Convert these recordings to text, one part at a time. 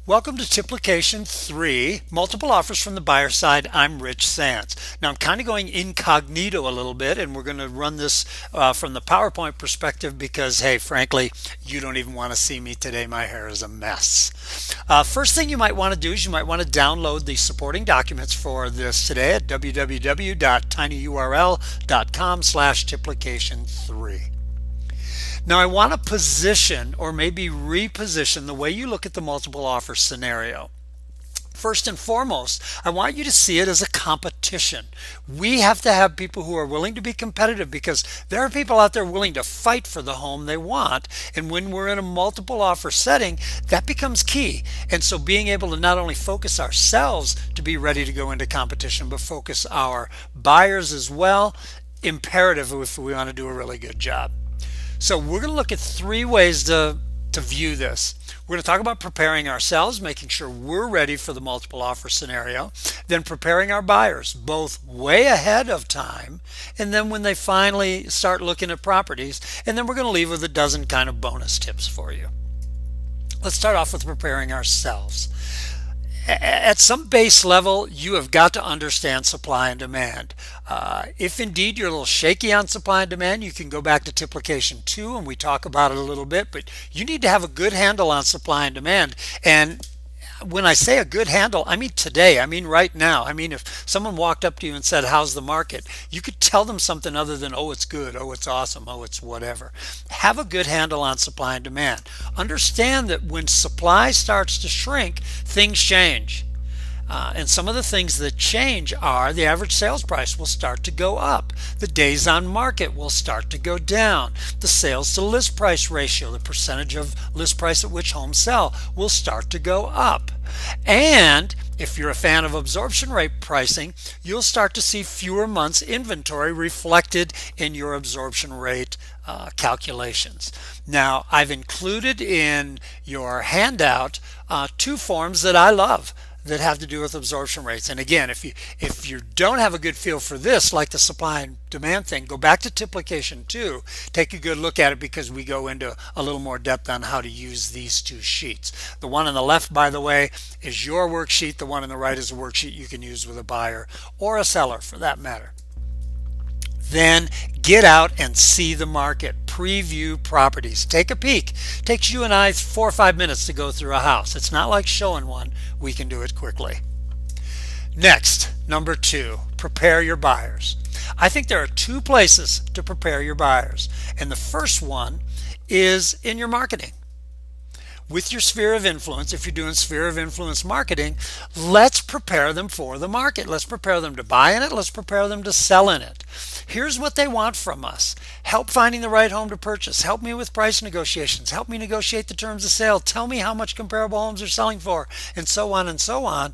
Welcome to Tipplication 3, multiple offers from the buyer side. I'm Rich Sands. Now I'm kind of going incognito a little bit, and we're going to run this from the PowerPoint perspective because, hey, frankly, you don't even want to see me today. My hair is a mess. First thing you might want to do is you might want to download the supporting documents for this today at www.tinyurl.com/Tipplication3. Now I want to position or maybe reposition the way you look at the multiple offer scenario. First and foremost, I want you to see it as a competition. We have to have people who are willing to be competitive because there are people out there willing to fight for the home they want. And when we're in a multiple offer setting, that becomes key. And so being able to not only focus ourselves to be ready to go into competition, but focus our buyers as well, imperative if we want to do a really good job. So we're going to look at three ways to view this. We're going to talk about preparing ourselves, making sure we're ready for the multiple offer scenario, then preparing our buyers, both way ahead of time, and then when they finally start looking at properties, and then we're going to leave with a dozen kind of bonus tips for you. Let's start off with preparing ourselves. At some base level, you have got to understand supply and demand. If indeed you're a little shaky on supply and demand, you can go back to Tipplication 2 and we talk about it a little bit, but you need to have a good handle on supply and demand. And when I say a good handle, I mean today, I mean right now. I mean if someone walked up to you and said, how's the market? You could tell them something other than, oh, it's good, oh, it's awesome, oh, it's whatever. Have a good handle on supply and demand. Understand that when supply starts to shrink, things change. And some of the things that change are the average sales price will start to go up. The days on market will start to go down. The sales to list price ratio, the percentage of list price at which homes sell, will start to go up. And if you're a fan of absorption rate pricing, you'll start to see fewer months inventory reflected in your absorption rate calculations. Now, I've included in your handout two forms that I love that have to do with absorption rates. And again, if you don't have a good feel for this, like the supply and demand thing, go back to Tipplication 2, take a good look at it because we go into a little more depth on how to use these two sheets. The one on the left, by the way, is your worksheet. The one on the right is a worksheet you can use with a buyer or a seller for that matter. Then get out and see the market. Preview properties. Take a peek. Takes you and I 4 or 5 minutes to go through a house. It's not like showing one. We can do it quickly. Next, number 2, prepare your buyers. I think there are two places to prepare your buyers. And the first one is in your marketing. With your sphere of influence, if you're doing sphere of influence marketing, let's prepare them for the market. Let's prepare them to buy in it. Let's prepare them to sell in it. Here's what they want from us. Help finding the right home to purchase. Help me with price negotiations. Help me negotiate the terms of sale. Tell me how much comparable homes are selling for, and so on and so on.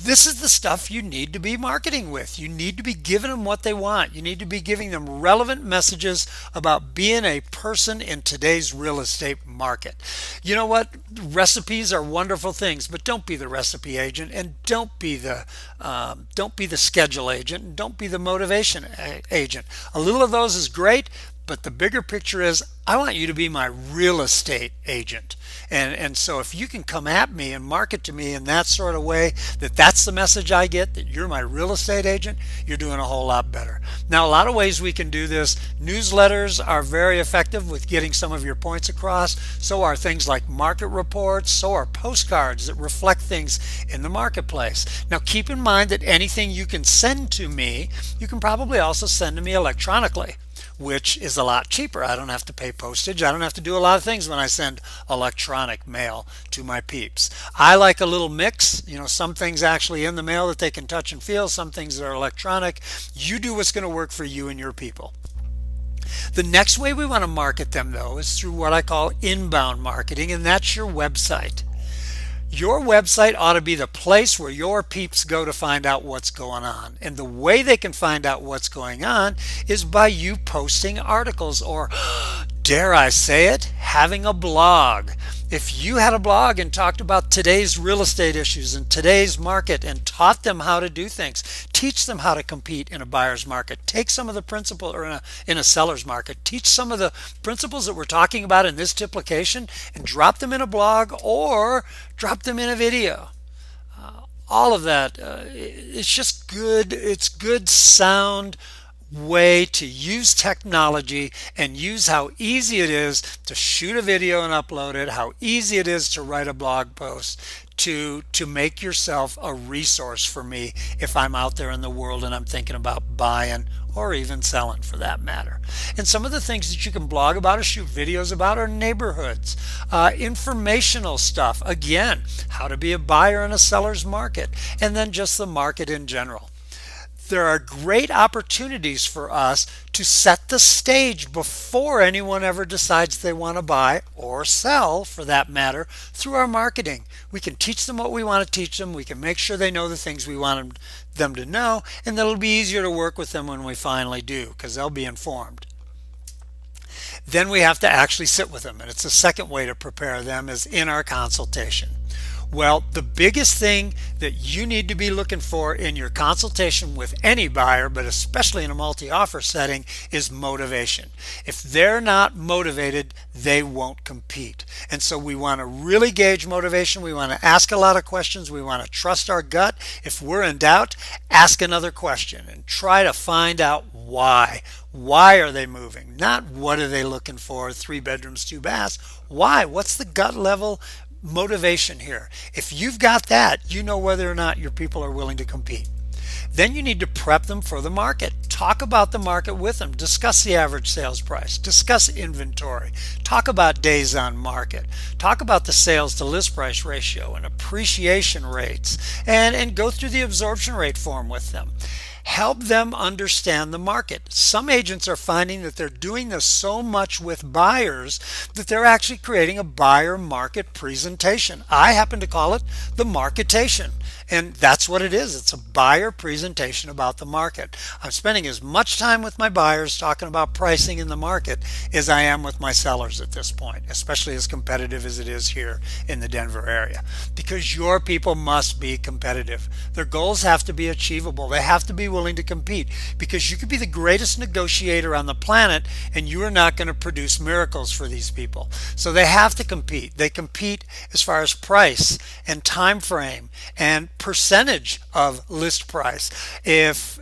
This is the stuff you need to be marketing with. You need to be giving them what they want. You need to be giving them relevant messages about being a person in today's real estate market. You know what? Recipes are wonderful things, but don't be the recipe agent, and don't be the schedule agent, and don't be the motivation agent. A little of those is great, but the bigger picture is I want you to be my real estate agent. And so if you can come at me and market to me in that sort of way, that's the message I get, that you're my real estate agent, you're doing a whole lot better. Now, a lot of ways we can do this. Newsletters are very effective with getting some of your points across. So are things like market reports. So are postcards that reflect things in the marketplace. Now, keep in mind that anything you can send to me, you can probably also send to me electronically, which is a lot cheaper. I don't have to pay postage. I don't have to do a lot of things when I send electronic mail to my peeps. I like a little mix. Some things actually in the mail that they can touch and feel, some things that are electronic. You do what's going to work for you and your people. The next way we want to market them, though, is through what I call inbound marketing, and that's your website. Your website ought to be the place where your peeps go to find out what's going on. And the way they can find out what's going on is by you posting articles or dare I say it, having a blog. If you had a blog and talked about today's real estate issues and today's market and taught them how to do things, teach them how to compete in a buyer's market, take some of the principles, or in a seller's market, teach some of the principles that we're talking about in this Tipplication and drop them in a blog or drop them in a video. All of that, it's just good. It's good sound way to use technology and use how easy it is to shoot a video and upload it, how easy it is to write a blog post, to make yourself a resource for me if I'm out there in the world and I'm thinking about buying or even selling for that matter. And some of the things that you can blog about or shoot videos about are neighborhoods, informational stuff, again, how to be a buyer in a seller's market, and then just the market in general. There are great opportunities for us to set the stage before anyone ever decides they want to buy or sell, for that matter, through our marketing. We can teach them what we want to teach them. We can make sure they know the things we want them to know, and it'll be easier to work with them when we finally do, because they'll be informed. Then we have to actually sit with them, and it's the second way to prepare them is in our consultation. Well, the biggest thing that you need to be looking for in your consultation with any buyer, but especially in a multi-offer setting, is motivation. If they're not motivated, they won't compete. And so we want to really gauge motivation. We want to ask a lot of questions. We want to trust our gut. If we're in doubt, ask another question and try to find out why. Why are they moving? Not what are they looking for, 3 bedrooms, 2 baths. Why? What's the gut level motivation here? If you've got that, you know whether or not your people are willing to compete. Then you need to prep them for the market. Talk about the market with them. Discuss the average sales price. Discuss inventory. Talk about days on market. Talk about the sales to list price ratio and appreciation rates, and go through the absorption rate form with them. Help them understand the market. Some agents are finding that they're doing this so much with buyers that they're actually creating a buyer market presentation. I happen to call it the marketation. And that's what it is. It's a buyer presentation about the market. I'm spending as much time with my buyers talking about pricing in the market as I am with my sellers at this point, especially as competitive as it is here in the Denver area. Because your people must be competitive. Their goals have to be achievable. They have to be willing to compete, because you could be the greatest negotiator on the planet and you are not going to produce miracles for these people. So they have to compete. They compete as far as price and time frame and percentage of list price. If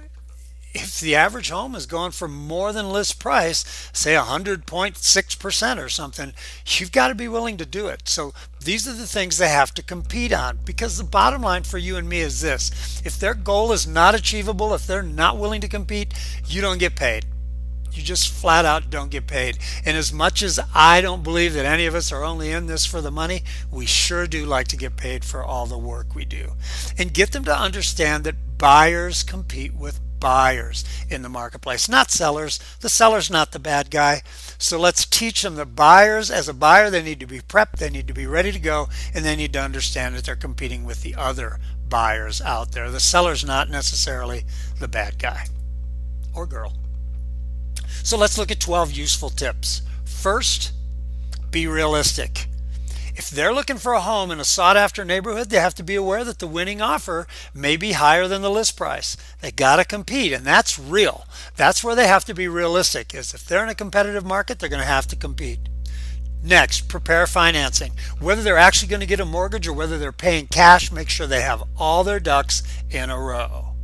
the average home is going for more than list price, say 100.6% or something, you've got to be willing to do it. So these are the things they have to compete on, because the bottom line for you and me is this: if their goal is not achievable, if they're not willing to compete, you don't get paid. You just flat out don't get paid. And as much as I don't believe that any of us are only in this for the money, we sure do like to get paid for all the work we do. And get them to understand that buyers compete with buyers in the marketplace, not sellers. The seller's not the bad guy. So let's teach them that buyers, as a buyer, they need to be prepped, they need to be ready to go, and they need to understand that they're competing with the other buyers out there. The seller's not necessarily the bad guy or girl. So let's look at 12 useful tips. First, be realistic. If they're looking for a home in a sought-after neighborhood, they have to be aware that the winning offer may be higher than the list price. They got to compete, and that's real. That's where they have to be realistic, is if they're in a competitive market, they're going to have to compete. Next, prepare financing. Whether they're actually going to get a mortgage or whether they're paying cash, make sure they have all their ducks in a row.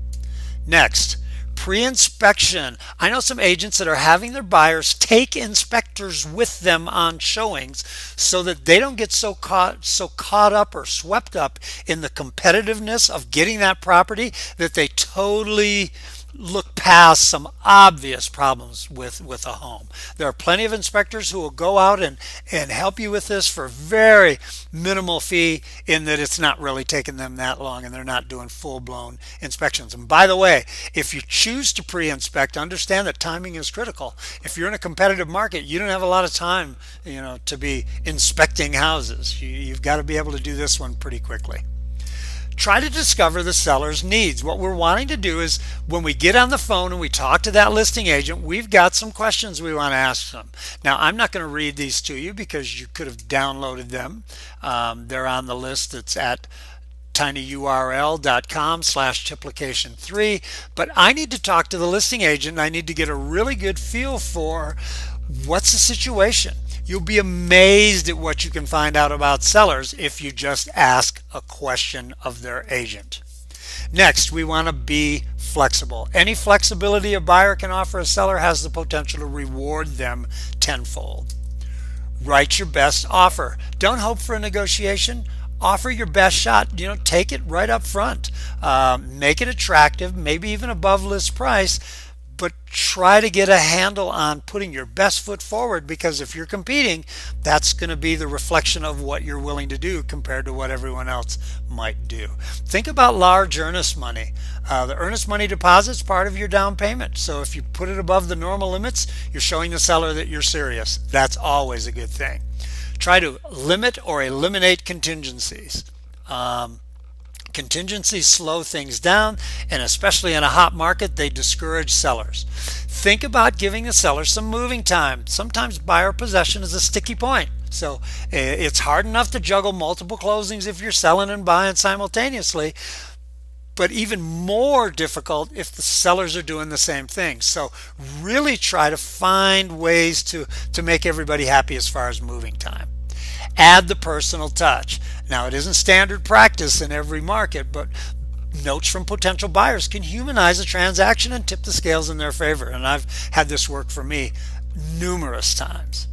Next, pre-inspection. I know some agents that are having their buyers take inspectors with them on showings so that they don't get so caught up or swept up in the competitiveness of getting that property that they totally look past some obvious problems with a home. There are plenty of inspectors who will go out and help you with this for very minimal fee, in that it's not really taking them that long and they're not doing full-blown inspections. And by the way, if you choose to pre-inspect, understand that timing is critical. If you're in a competitive market, you don't have a lot of time, to be inspecting houses. You've got to be able to do this one pretty quickly. Try to discover the seller's needs. What we're wanting to do is when we get on the phone and we talk to that listing agent, we've got some questions we want to ask them. Now, I'm not going to read these to you because you could have downloaded them. They're on the list. It's at tinyurl.com/tipplication3. But I need to talk to the listing agent and I need to get a really good feel for what's the situation. You'll be amazed at what you can find out about sellers if you just ask a question of their agent. Next, we want to be flexible. Any flexibility a buyer can offer a seller has the potential to reward them tenfold. Write your best offer. Don't hope for a negotiation. Offer your best shot. Take it right up front. Make it attractive, maybe even above list price, but try to get a handle on putting your best foot forward, because if you're competing, that's going to be the reflection of what you're willing to do compared to what everyone else might do. Think about large earnest money. The earnest money deposit is part of your down payment. So if you put it above the normal limits, you're showing the seller that you're serious. That's always a good thing. Try to limit or eliminate contingencies. Contingencies slow things down, and especially in a hot market, they discourage sellers. Think about giving the seller some moving time. Sometimes buyer possession is a sticky point. So it's hard enough to juggle multiple closings if you're selling and buying simultaneously, but even more difficult if the sellers are doing the same thing. So really try to find ways to make everybody happy as far as moving time. Add the personal touch. Now, it isn't standard practice in every market, but notes from potential buyers can humanize a transaction and tip the scales in their favor. And I've had this work for me numerous times.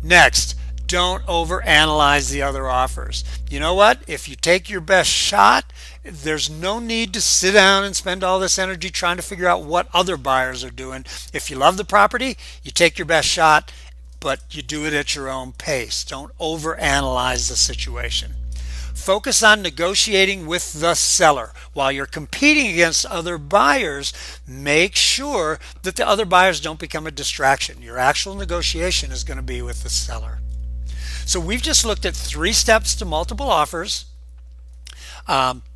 Next, don't overanalyze the other offers. You know what? If you take your best shot, there's no need to sit down and spend all this energy trying to figure out what other buyers are doing. If you love the property, you take your best shot, but you do it at your own pace. Don't overanalyze the situation. Focus on negotiating with the seller. While you're competing against other buyers, make sure that the other buyers don't become a distraction. Your actual negotiation is going to be with the seller. So we've just looked at 3 steps to multiple offers.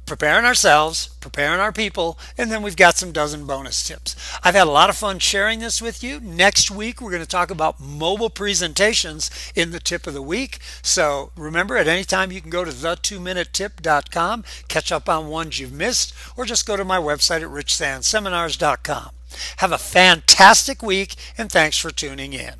Preparing ourselves, preparing our people, and then we've got some dozen bonus tips. I've had a lot of fun sharing this with you. Next week, we're going to talk about mobile presentations in the tip of the week. So remember, at any time you can go to the2minutetip.com, catch up on ones you've missed, or just go to my website at richsandseminars.com. Have a fantastic week, and thanks for tuning in.